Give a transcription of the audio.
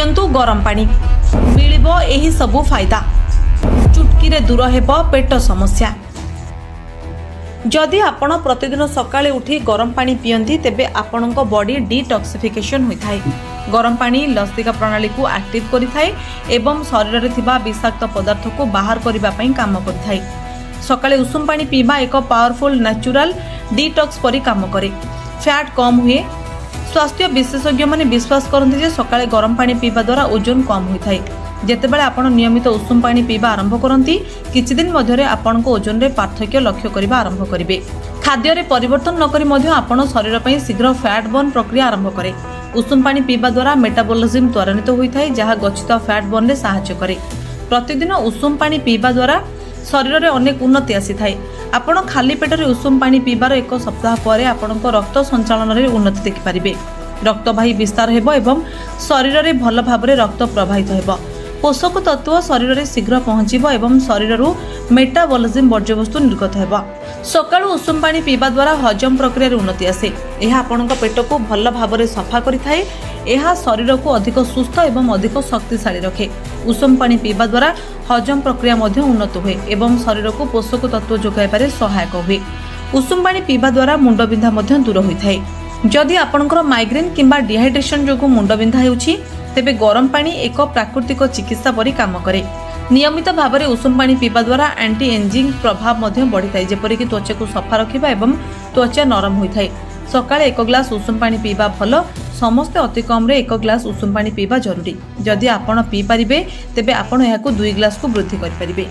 पियंतु गरम पानी मिलिबो एही सबु फायदा चुटकी दूर हेब पेट समस्या। जदि आपण प्रतिदिन सकाळे उठी गरम पानी पियंती तेबे आपणक बॉडी डिटॉक्सिफिकेशन होइथाय। गरम पानी लसिका प्रणाली को एक्टिव करिथाय एवं शरीर में थिबा विषाक्त पदार्थ को बाहर करबा पई काम करिथाय। सकाळे उषुम पानी पीबा एक पावरफुल नेचुरल डिटॉक्स परि काम करे। फैट कम हुए। स्वास्थ्य विशेषज्ञ माने विश्वास करते जे सकाळे गरम पानी पीबा द्वारा ओजन कम होइथाय। जेतेबेले आपण नियमित उषुम पानी पीबा आरंभ करती किछि दिन मध्यरे आपणक ओजन रे पार्थक्य लक्ष्य करिबा आरंभ करिवे। खाद्य रे परिवर्तन नकरी मध्य आपण शरीर पई शीघ्र फैट बर्न प्रक्रिया आरंभ करे। उषुम पानी पीबा द्वारा मेटाबॉलिज्म त्वरान्वित होइथाय जहा गच्छित फैट बर्न रे सहायता करे। प्रतिदिन उषुम पानी पीबा द्वारा शरीर रे अनेक उन्नति आसीथाय। आपण खाली पेट रे उषुम पानी पीबार एक सप्ताह परे आपणक रक्त संचालन रे उन्नति देखि पारिबे। रक्तवाही विस्तार हेबो एवं शरीर रे भल भाबरे रक्त प्रवाहित हेबो। पोषक तत्व शरीर में शीघ्र पहुँचब एवं शरीर मेटाबॉलिज्म वर्ज्यवस्तु निर्गत हेबा। सकाळु उषुम पानी पीबा द्वारा हजम प्रक्रिया उन्नति आसे। यह आपणक पेट को भल भाव में सफा करिथाय। यह शरीर को अधिक सुस्थ एवं अधिक शक्तिशाली रखे। उषुम पानी पीबा द्वारा हजम प्रक्रिया मध्य उन्नत हुए एवं शरीर को पोषक तत्व जोगाइबारे सहायक हुए। उषुम पानी पीबा द्वारा मुंड बिंधा मध्य दूर होइथाय। जदि आपणकर माइग्रेन किंबा डिहाइड्रेशन जोगु मुंड बिंधा हेउछि तेबे गरम पानी एक प्राकृतिक चिकित्सा परि काम करे। नियमित भाव में उषुम पानी पीबा द्वारा एंटी एजिंग प्रभाव मध्य बढ़िथाय जेपरि कि त्वचा को सफा रखिबा एवं त्वचा नरम होइथाय। सकाळे एक ग्लास उषुम पानी पीबा भल। समस्ते अति कम रे एक ग्लास उषुम पानी पीबा जरूरी। जदि आपण पी परिबे तेबे आपण एहाकु 2 ग्लास को वृद्धि करि परिबे।